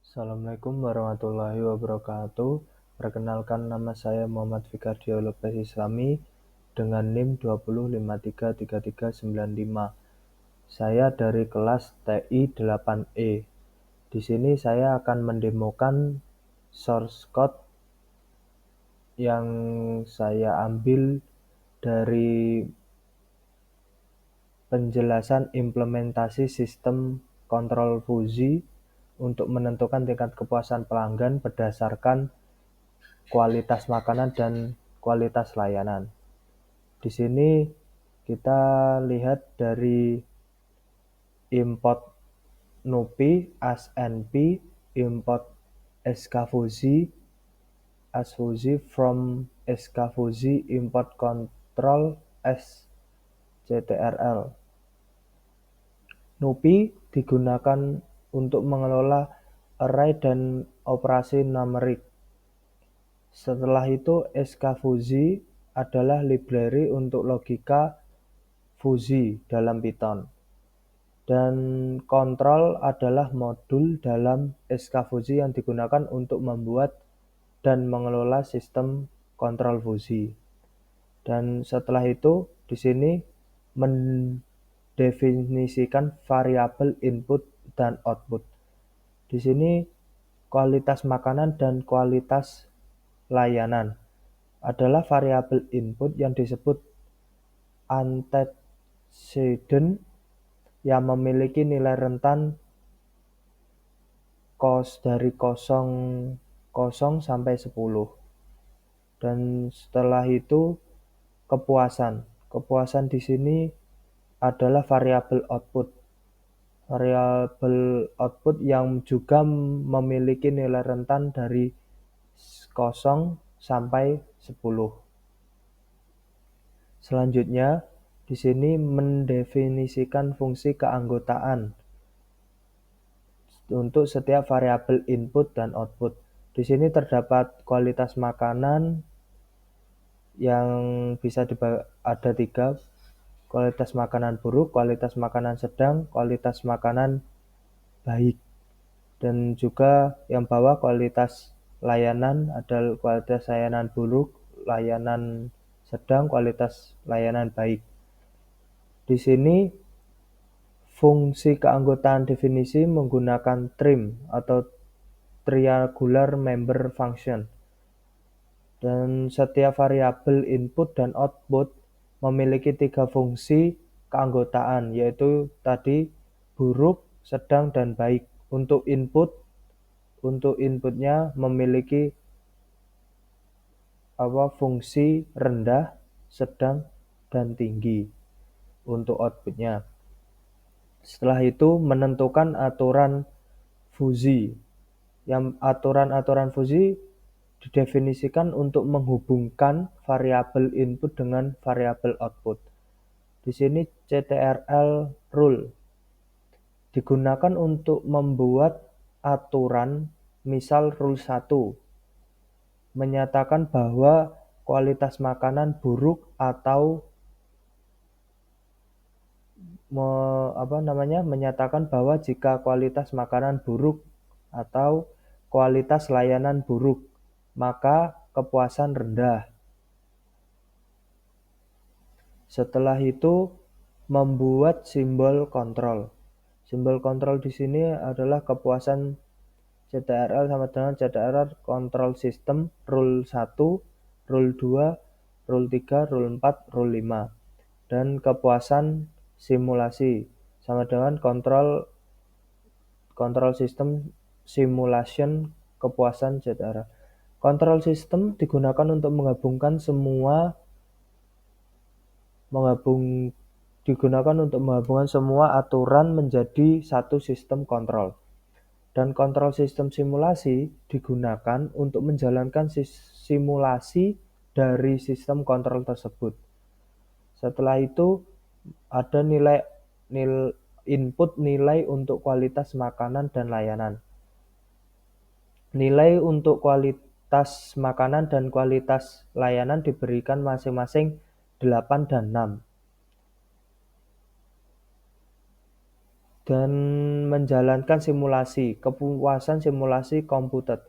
Assalamualaikum warahmatullahi wabarakatuh. Perkenalkan, nama saya Muhammad Fikar Lopez Islami dengan NIM 20533395. Saya dari kelas TI 8E. Di sini saya akan mendemokan source code yang saya ambil dari penjelasan implementasi sistem kontrol fuzi untuk menentukan tingkat kepuasan pelanggan berdasarkan kualitas makanan dan kualitas layanan. Di sini kita lihat dari import NUPI, ASNP, import SKFuzi, ASFuzi from SKFuzi, import control SCTRL. NUPI digunakan untuk mengelola array dan operasi numerik. Setelah itu, SKFuzi adalah library untuk logika fuzi dalam Python. Dan kontrol adalah modul dalam SKFuzi yang digunakan untuk membuat dan mengelola sistem kontrol fuzi. Dan setelah itu, di sini mendefinisikan variabel input dan output. Di sini kualitas makanan dan kualitas layanan adalah variabel input yang disebut antecedent yang memiliki nilai rentan dari 0 sampai 10. Dan setelah itu kepuasan. Kepuasan di sini adalah variabel output. Variabel output yang juga memiliki nilai rentan dari 0 sampai 10. Selanjutnya, di sini mendefinisikan fungsi keanggotaan untuk setiap variabel input dan output. Di sini terdapat kualitas makanan yang bisa ada 3, kualitas makanan buruk, kualitas makanan sedang, kualitas makanan baik. Dan juga yang bawah kualitas layanan adalah kualitas layanan buruk, layanan sedang, kualitas layanan baik. Di sini fungsi keanggotaan definisi menggunakan trim atau triangular member function. Dan setiap variabel input dan output memiliki 3 fungsi keanggotaan, yaitu tadi buruk, sedang, dan baik. Untuk inputnya memiliki fungsi rendah, sedang, dan tinggi untuk outputnya. Setelah itu menentukan aturan fuzi. Yang aturan fuzi didefinisikan untuk menghubungkan variabel input dengan variabel output. Di sini CTRL rule digunakan untuk membuat aturan, misal rule 1 menyatakan bahwa kualitas makanan buruk atau menyatakan bahwa jika kualitas makanan buruk atau kualitas layanan buruk, maka kepuasan rendah. Setelah itu membuat simbol kontrol. Simbol kontrol di sini adalah kepuasan CTRL sama dengan CTRL kontrol sistem rule 1, rule 2, rule 3, rule 4, rule 5. Dan kepuasan simulasi sama dengan kontrol sistem simulation kepuasan CTRL. Kontrol sistem digunakan untuk menggabungkan semua aturan menjadi satu sistem kontrol. Dan kontrol sistem simulasi digunakan untuk menjalankan simulasi dari sistem kontrol tersebut. Setelah itu ada input nilai untuk kualitas makanan dan layanan. Nilai untuk kualitas makanan dan kualitas layanan diberikan masing-masing 8 dan 6. dan menjalankan simulasi, kepuasan simulasi komputer.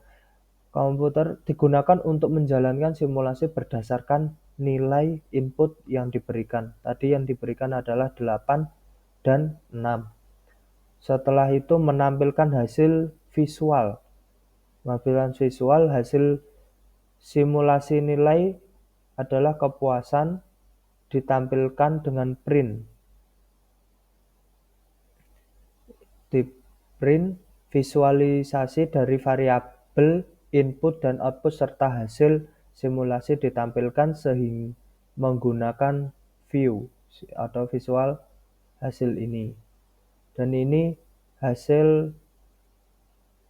Komputer digunakan untuk menjalankan simulasi berdasarkan nilai input yang diberikan. Tadi yang diberikan adalah 8 dan 6. Setelah itu menampilkan hasil visual. Hasil simulasi nilai adalah kepuasan ditampilkan dengan print. Di print visualisasi dari variabel input dan output serta hasil simulasi ditampilkan sehingga menggunakan view atau visual hasil ini. Dan ini hasil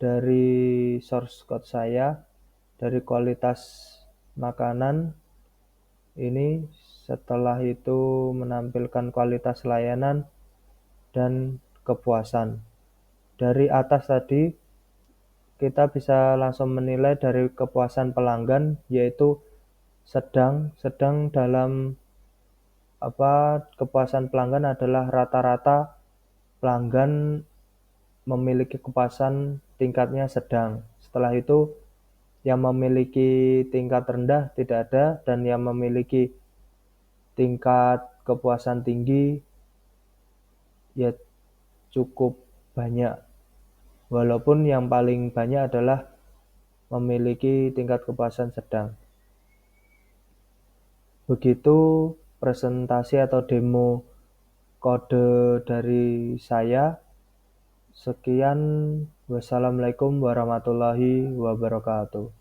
dari source code saya, dari kualitas makanan ini. Setelah itu menampilkan kualitas layanan dan kepuasan. Dari atas tadi kita bisa langsung menilai dari kepuasan pelanggan, yaitu sedang dalam kepuasan pelanggan adalah rata-rata pelanggan memiliki kepuasan tingkatnya sedang. Setelah itu yang memiliki tingkat rendah tidak ada, dan yang memiliki tingkat kepuasan tinggi ya cukup banyak. Walaupun yang paling banyak adalah memiliki tingkat kepuasan sedang. Begitu presentasi atau demo kode dari saya. Sekian, wassalamualaikum warahmatullahi wabarakatuh.